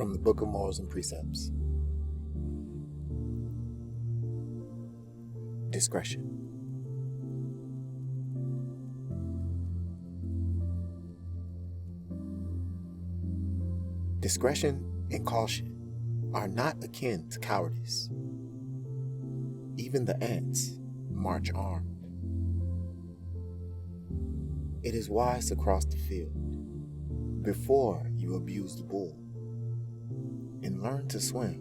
From the Book of Morals and Precepts. Discretion. Discretion and caution are not akin to cowardice. Even the ants march armed. It is wise to cross the field before you abuse the bull, and learn to swim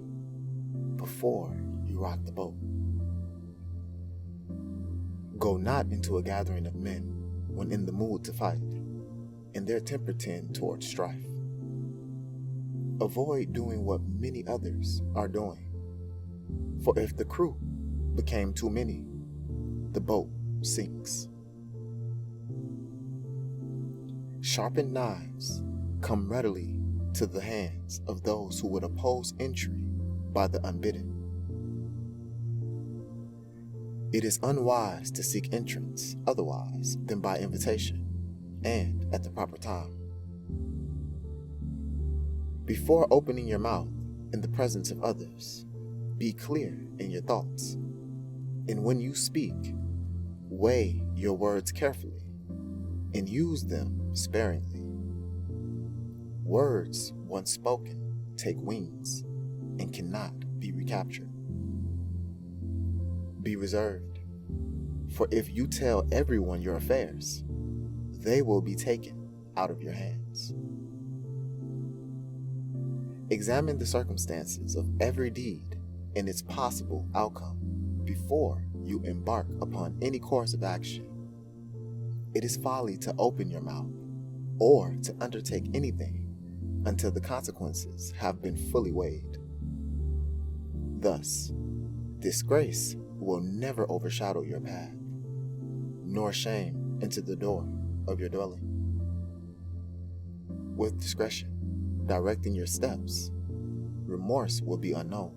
before you rock the boat. Go not into a gathering of men when in the mood to fight, and their temper tend toward strife. Avoid doing what many others are doing, for if the crew became too many, the boat sinks. Sharpened knives come readily to the hands of those who would oppose entry by the unbidden. It is unwise to seek entrance otherwise than by invitation and at the proper time. Before opening your mouth in the presence of others, be clear in your thoughts, and when you speak, weigh your words carefully and use them sparingly. Words once spoken take wings and cannot be recaptured. Be reserved, for if you tell everyone your affairs, they will be taken out of your hands. Examine the circumstances of every deed and its possible outcome before you embark upon any course of action. It is folly to open your mouth or to undertake anything until the consequences have been fully weighed. Thus, disgrace will never overshadow your path, nor shame enter the door of your dwelling. With discretion directing your steps, remorse will be unknown,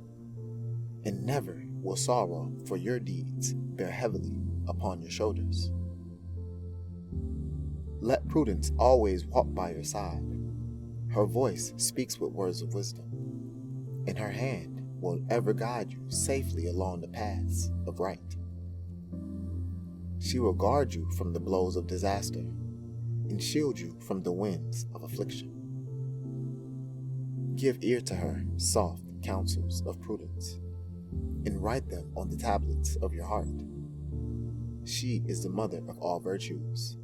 and never will sorrow for your deeds bear heavily upon your shoulders. Let prudence always walk by your side. Her voice speaks with words of wisdom, and her hand will ever guide you safely along the paths of right. She will guard you from the blows of disaster and shield you from the winds of affliction. Give ear to her soft counsels of prudence, and write them on the tablets of your heart. She is the mother of all virtues,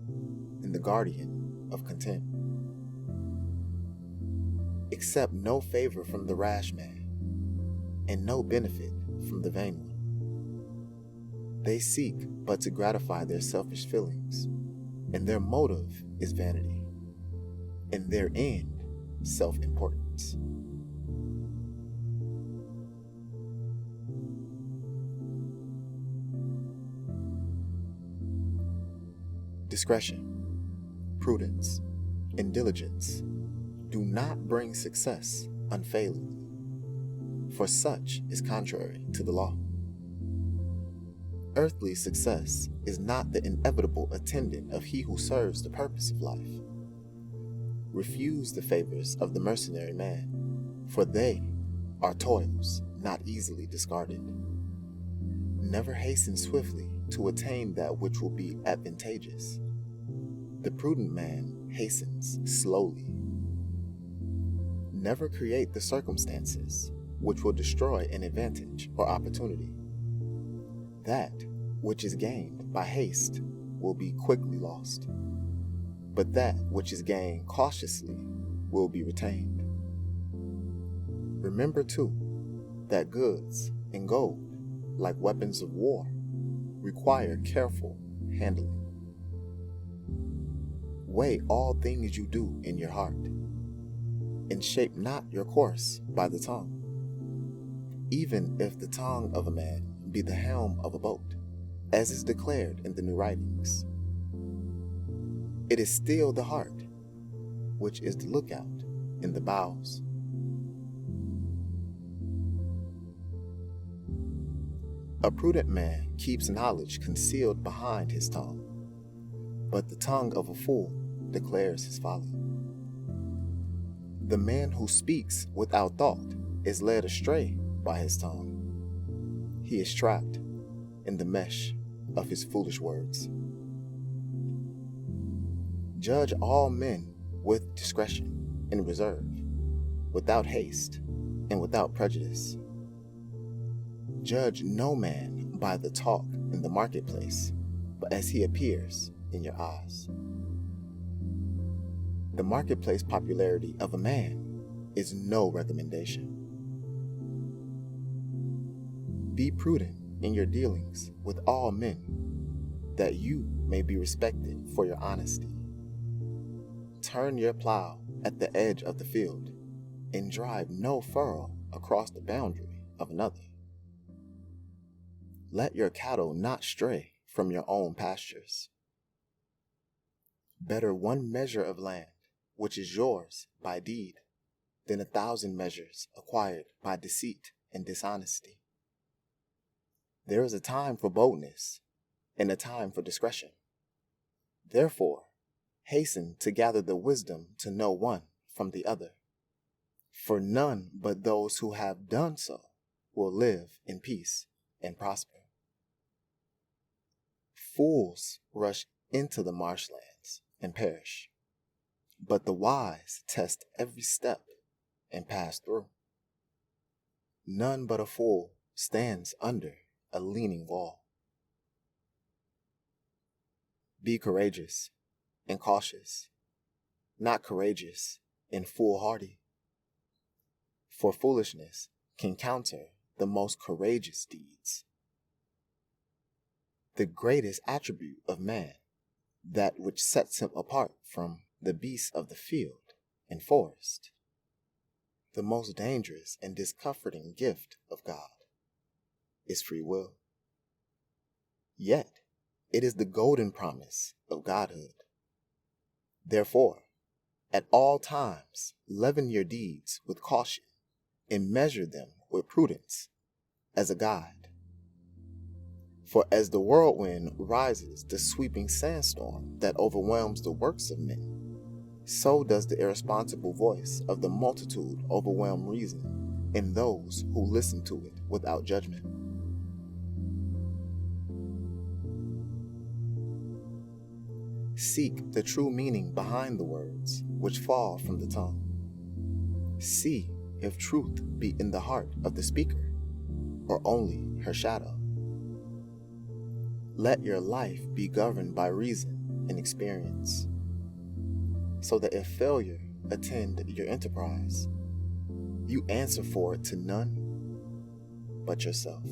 and the guardian of content. Accept no favor from the rash man, and no benefit from the vain one. They seek but to gratify their selfish feelings, and their motive is vanity, and their end self-importance. Discretion, prudence, and diligence do not bring success unfailingly, for such is contrary to the law. Earthly success is not the inevitable attendant of he who serves the purpose of life. Refuse the favors of the mercenary man, for they are toils not easily discarded. Never hasten swiftly to attain that which will be advantageous. The prudent man hastens slowly. Never create the circumstances which will destroy an advantage or opportunity. That which is gained by haste will be quickly lost, but that which is gained cautiously will be retained. Remember too that goods and gold, like weapons of war, require careful handling. Weigh all things you do in your heart, and shape not your course by the tongue. Even if the tongue of a man be the helm of a boat, as is declared in the new writings, it is still the heart which is the lookout in the bows. A prudent man keeps knowledge concealed behind his tongue, but the tongue of a fool declares his folly. The man who speaks without thought is led astray by his tongue. He is trapped in the mesh of his foolish words. Judge all men with discretion and reserve, without haste and without prejudice. Judge no man by the talk in the marketplace, but as he appears in your eyes. The marketplace popularity of a man is no recommendation. Be prudent in your dealings with all men, that you may be respected for your honesty. Turn your plow at the edge of the field, and drive no furrow across the boundary of another. Let your cattle not stray from your own pastures. Better one measure of land, which is yours by deed, than 1,000 measures acquired by deceit and dishonesty. There is a time for boldness and a time for discretion. Therefore, hasten to gather the wisdom to know one from the other. For none but those who have done so will live in peace and prosper. Fools rush into the marshlands and perish, but the wise test every step and pass through. None but a fool stands under a leaning wall. Be courageous and cautious, not courageous and foolhardy. For foolishness can counter the most courageous deeds. The greatest attribute of man, that which sets him apart from the beasts of the field and forest, the most dangerous and discomforting gift of God, is free will. Yet, it is the golden promise of Godhood. Therefore, at all times, leaven your deeds with caution and measure them with prudence as a guide. For as the whirlwind rises the sweeping sandstorm that overwhelms the works of men, so does the irresponsible voice of the multitude overwhelm reason in those who listen to it without judgment. Seek the true meaning behind the words which fall from the tongue. See if truth be in the heart of the speaker, or only her shadow. Let your life be governed by reason and experience, so that if failure attend your enterprise, you answer for it to none but yourself.